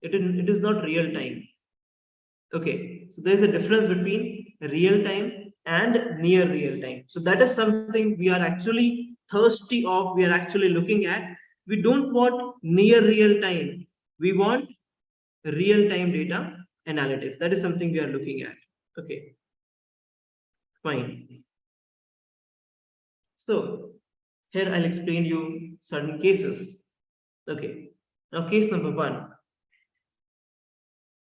It is not real time. Okay, so there's a difference between real time and near real time. So that is something we are actually thirsty of, we are actually looking at. We don't want near real time. We want real time data analytics. That is something we are looking at. Okay, fine. So here I'll explain you certain cases. Okay, now case number 1.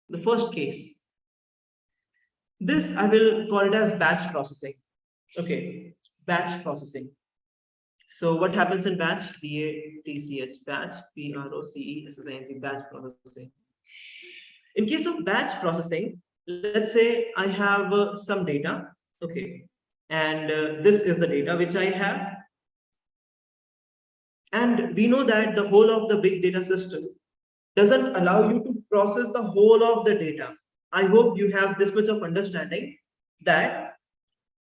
The first case. This I will call it as batch processing. Okay, batch processing. So what happens in batch? BATCH, batch, PROCESSING, batch processing. In case of batch processing, let's say I have some data. Okay, and this is the data which I have. And we know that the whole of the big data system doesn't allow you to process the whole of the data. I hope you have this much of understanding that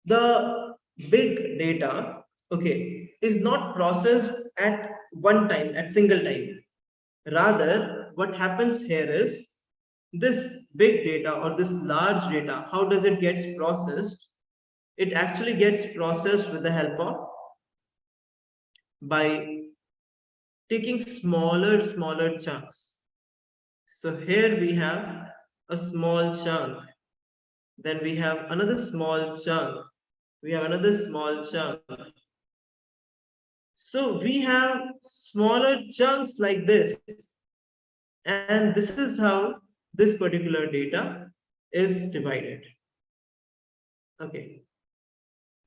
the big data, okay, is not processed at one time, at single time. Rather, what happens here is this big data or this large data, how does it gets processed? It actually gets processed with the help of by taking smaller chunks. So here we have a small chunk, then we have another small chunk, we have another small chunk. So we have smaller chunks like this, And this is how this particular data is divided. Okay,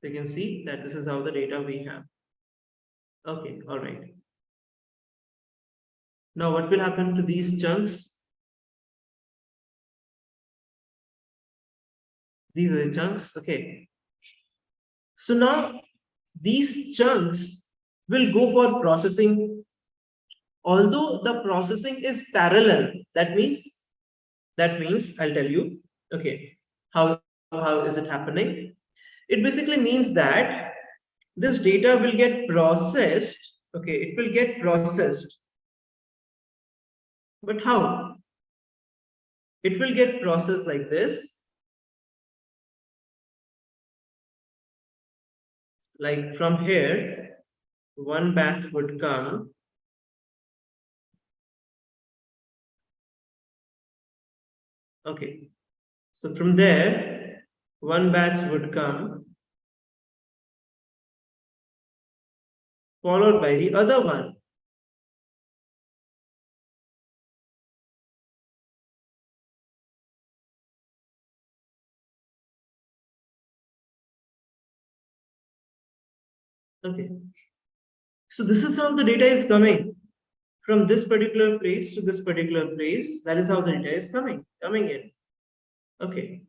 so you can see that this is how the data we have. Okay, all right. Now what will happen to these chunks? These are the chunks. Okay, so now these chunks will go for processing. Although the processing is parallel, that means I'll tell you. Okay, how is it happening? It basically means that this data will get processed. Okay, it will get processed. But how? It will get processed like this. Like from here, one batch would come. Okay, so from there, one batch would come, followed by the other one. Okay, so this is how the data is coming from this particular place to this particular place. That is how the data is coming in. Okay.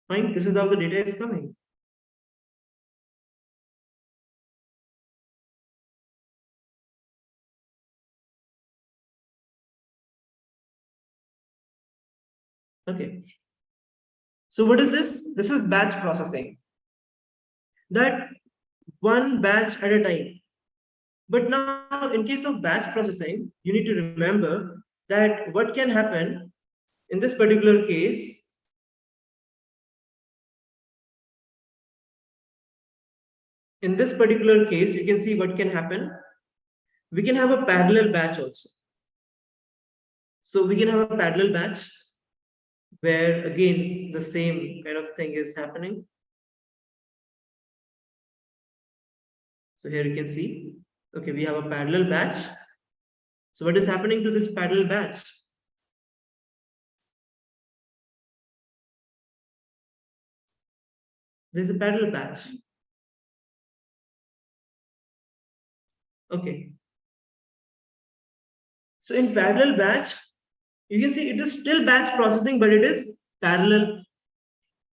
Fine, this is how the data is coming. Okay. So what is this? This is batch processing. That one batch at a time. But now in case of batch processing, you need to remember that what can happen in this particular case. In this particular case, you can see what can happen. We can have a parallel batch also. So we can have a parallel batch where again the same kind of thing is happening. So here you can see, okay, we have a parallel batch. So what is happening to this parallel batch? This is a parallel batch. Okay. So in parallel batch, you can see it is still batch processing, but it is parallel.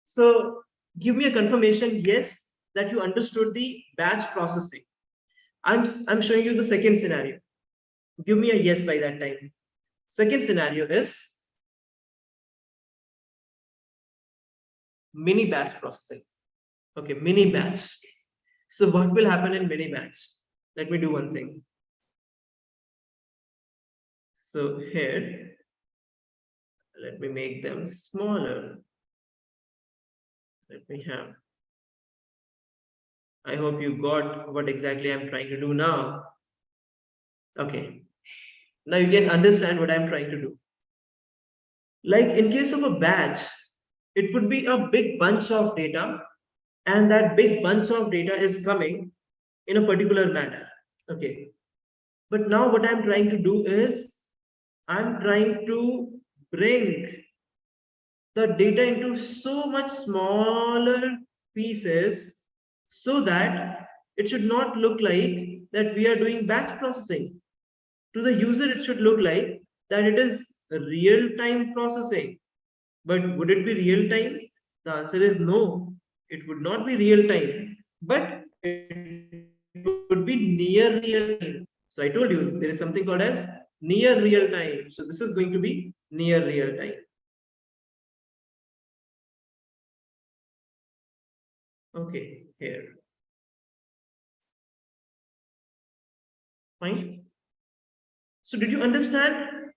So give me a confirmation, yes, that you understood the batch processing. I'm showing you the second scenario. Give me a yes by that time. Second scenario is mini batch processing. Okay, mini batch. So what will happen in mini batch? Let me do one thing. So here, let me make them smaller. Let me have. I hope you got what exactly I'm trying to do now. Okay. Now you can understand what I'm trying to do. Like in case of a batch, it would be a big bunch of data, and that big bunch of data is coming in a particular manner. Okay. But now what I'm trying to do is I'm trying to bring the data into so much smaller pieces so that it should not look like that we are doing batch processing. To the user, it should look like that it is real-time processing. But would it be real-time? The answer is no, it would not be real-time, but it would be near real-time. So I told you there is something called as near real-time. So this is going to be near real-time. Okay, here. Fine. So did you understand?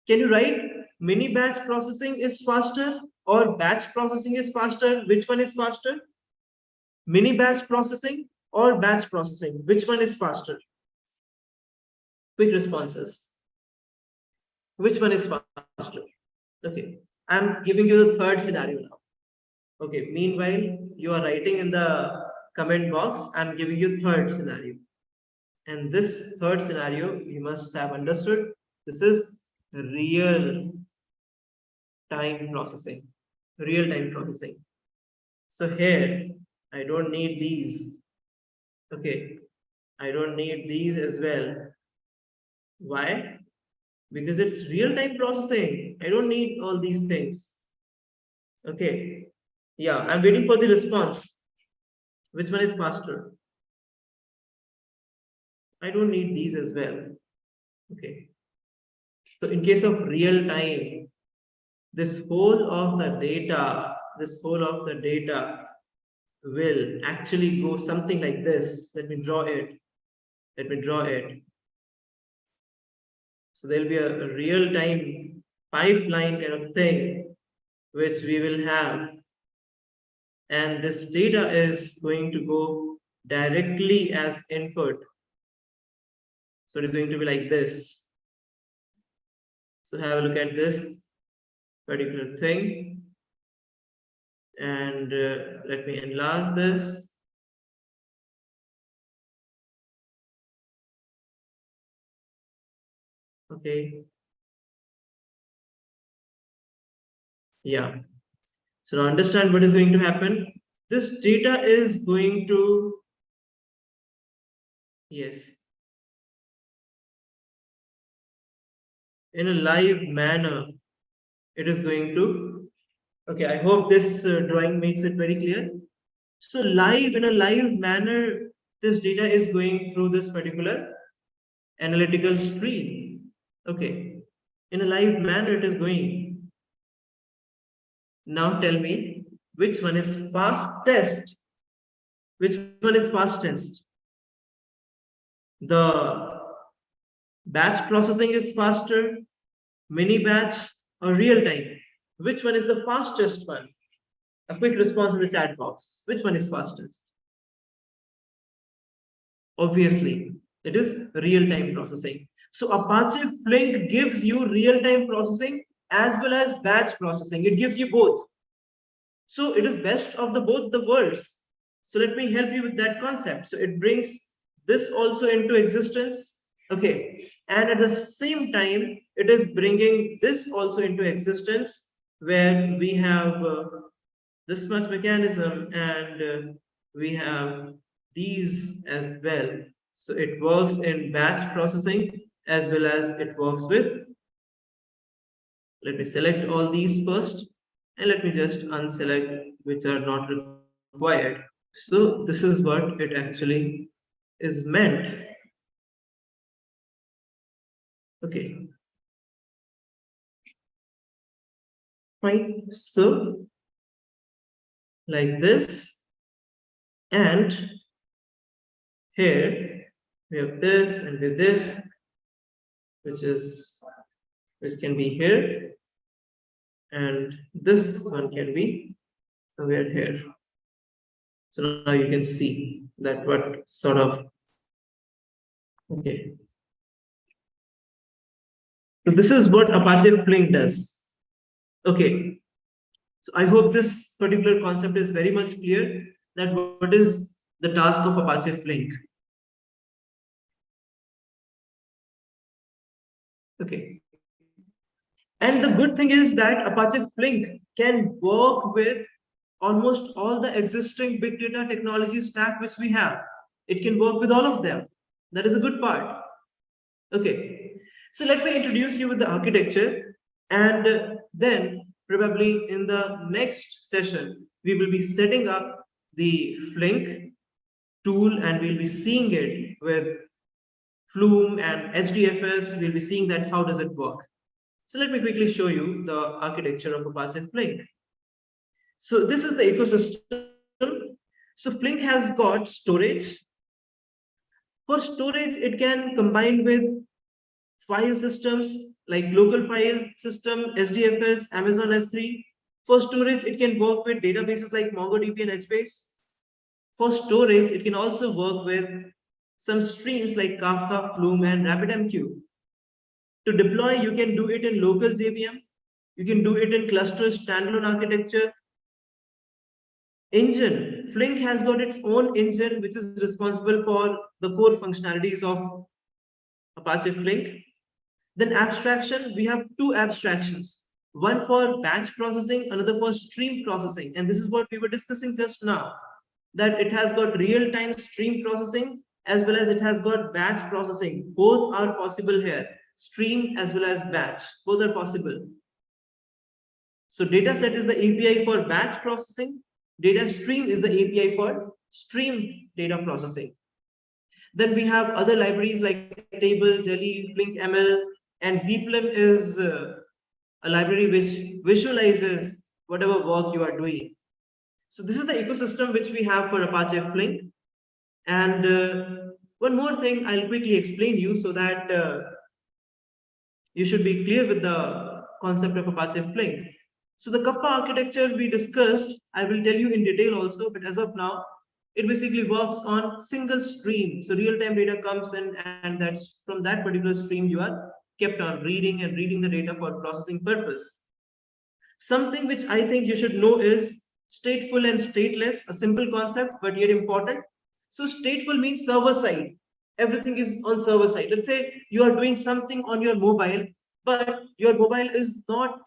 Can you write mini batch processing is faster or batch processing is faster? Which one is faster? Mini batch processing or batch processing? Which one is faster? Quick responses. Which one is faster? Okay. I'm giving you the third scenario now. Okay, meanwhile, you are writing in the comment box, I'm giving you third scenario. And this third scenario, you must have understood, this is real time processing. Real time processing. So here, I don't need these. Okay, I don't need these as well. Why? Because it's real time processing. I don't need all these things. Okay, yeah, I'm waiting for the response. Which one is faster? I don't need these as well. Okay, so in case of real time, this whole of the data, will actually go something like this. Let me draw it. So there'll be a real time pipeline kind of thing which we will have. And this data is going to go directly as input. So it is going to be like this. So have a look at this particular thing. And let me enlarge this. Okay. Yeah. So now understand what is going to happen. This data is going to, yes, in a live manner, it is going to, okay, I hope this drawing makes it very clear. So in a live manner, this data is going through this particular analytical stream. Okay, in a live manner it is going. Now tell me, which one is fastest? Which one is fastest? The batch processing is faster, mini batch, or real time? Which one is the fastest one? A quick response in the chat box. Which one is fastest? Obviously, it is real-time processing. So Apache Flink gives you real-time processing as well as batch processing. It gives you both. So it is best of the both the worlds. So let me help you with that concept. So it brings this also into existence. Okay. And at the same time, it is bringing this also into existence where we have this much mechanism and we have these as well. So it works in batch processing as well as it works with, let me select all these first and let me just unselect which are not required. So this is what it actually is meant. Okay. Fine. So like this, and here we have this and with this, which can be here, and this one can be somewhere here. So now you can see that what sort of, okay. So this is what Apache Flink does. Okay. So I hope this particular concept is very much clear that what is the task of Apache Flink. Okay. And the good thing is that Apache Flink can work with almost all the existing big data technology stack which we have. It can work with all of them. That is a good part. Okay. So let me introduce you with the architecture, and then probably in the next session, we will be setting up the Flink tool and we'll be seeing it with Flume and HDFS. We'll be seeing that how does it work. So let me quickly show you the architecture of Apache Flink. So this is the ecosystem. So Flink has got storage. For storage, it can combine with file systems like local file system, SDFS, Amazon S3. For storage, it can work with databases like MongoDB and HBase. For storage, it can also work with some streams like Kafka, Flume, and RabbitMQ. To deploy, you can do it in local JVM. You can do it in cluster standalone architecture. Engine, Flink has got its own engine, which is responsible for the core functionalities of Apache Flink. Then abstraction, we have two abstractions, one for batch processing, another for stream processing. And this is what we were discussing just now, that it has got real-time stream processing as well as it has got batch processing. Both are possible here, stream as well as batch, both are possible. So data set is the API for batch processing, data stream is the API for stream data processing. Then we have other libraries like Table, Jelly, Flink ML, and Zflim is a library which visualizes whatever work you are doing. So this is the ecosystem which we have for Apache Flink. And one more thing I'll quickly explain you so that you should be clear with the concept of Apache Flink. So the Kappa architecture we discussed, I will tell you in detail also, but as of now, it basically works on single stream. So real-time data comes in and that's from that particular stream you are kept on reading and reading the data for processing purpose. Something which I think you should know is stateful and stateless, a simple concept, but yet important. So stateful means server side. Everything is on server side. Let's say you are doing something on your mobile, but your mobile is not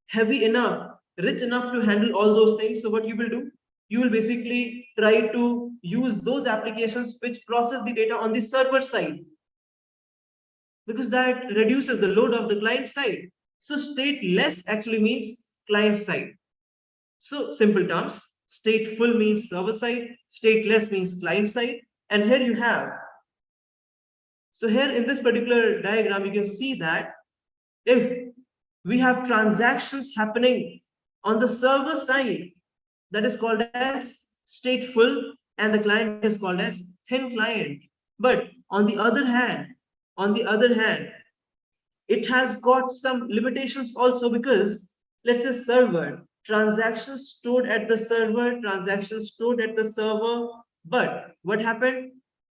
heavy enough, rich enough to handle all those things. So what you will do? You will basically try to use those applications which process the data on the server side, because that reduces the load of the client side. So stateless actually means client side. So simple terms, stateful means server side, stateless means client side. And here you have, so here in this particular diagram, you can see that if we have transactions happening on the server side, that is called as stateful, and the client is called as thin client. But on the other hand, it has got some limitations also, because let's say server, transactions stored at the server, but what happened?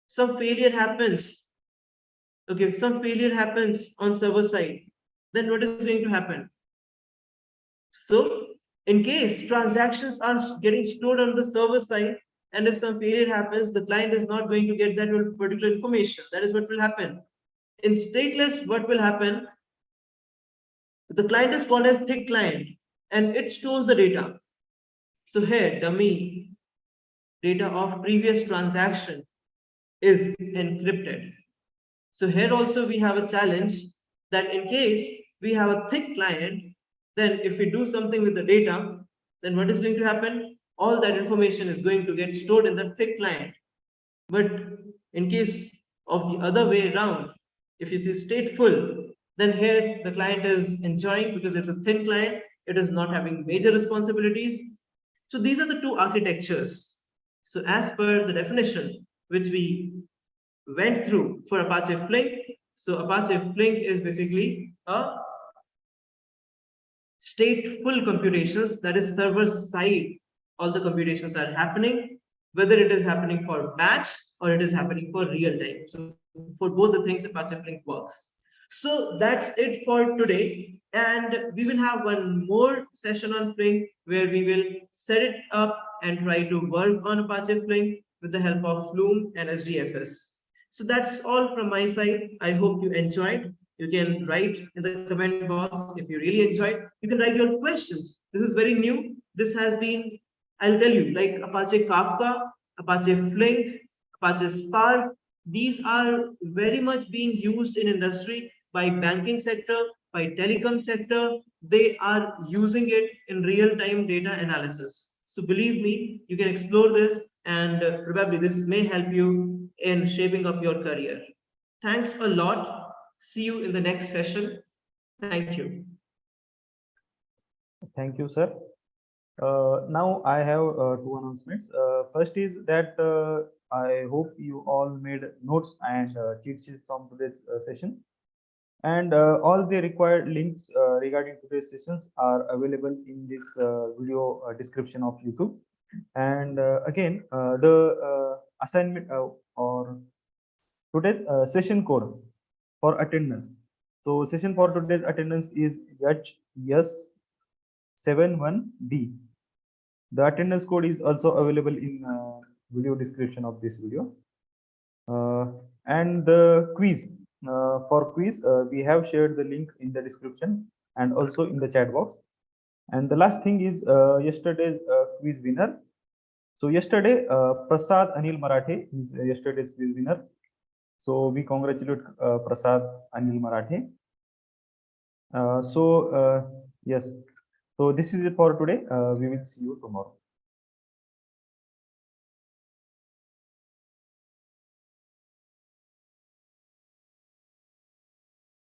Some failure happens. Okay, some failure happens on server side. Then what is going to happen? So in case transactions are getting stored on the server side, and if some failure happens, the client is not going to get that particular information. That is what will happen. In stateless, what will happen? The client is called as thick client and it stores the data. So here, dummy data of previous transaction is encrypted. So here also we have a challenge that in case we have a thick client, then if we do something with the data, then what is going to happen? All that information is going to get stored in the thick client. But in case of the other way around, if you see stateful, then here the client is enjoying because it's a thin client, it is not having major responsibilities. So these are the two architectures. So as per the definition which we went through for Apache Flink, so Apache Flink is basically a stateful computations, that is server side. All the computations are happening, whether it is happening for batch or it is happening for real time. So for both the things, Apache Flink works. So that's it for today. And we will have one more session on Flink where we will set it up and try to work on Apache Flink with the help of Flume and HDFS. So that's all from my side. I hope you enjoyed. You can write in the comment box if you really enjoyed. You can write your questions. This is very new. This has been, I'll tell you, like Apache Kafka, Apache Flink, Apache Spark. These are very much being used in industry by banking sector, by telecom sector. They are using it in real-time data analysis. So believe me, you can explore this and probably this may help you in shaping up your career. Thanks a lot. See you in the next session. Thank you. Thank you, sir. Now I have two announcements. First is that I hope you all made notes and cheat sheets from today's session. And all the required links regarding today's sessions are available in this video description of YouTube. And again, the assignment or today's session code for attendance. So session for today's attendance is HS71B. The attendance code is also available in video description of this video. And the quiz, for quiz, we have shared the link in the description and also in the chat box. And the last thing is yesterday's quiz winner. So yesterday, Prasad Anil Marathe is yesterday's quiz winner. So we congratulate Prasad Anil Marathe. Yes, so this is it for today. We will see you tomorrow.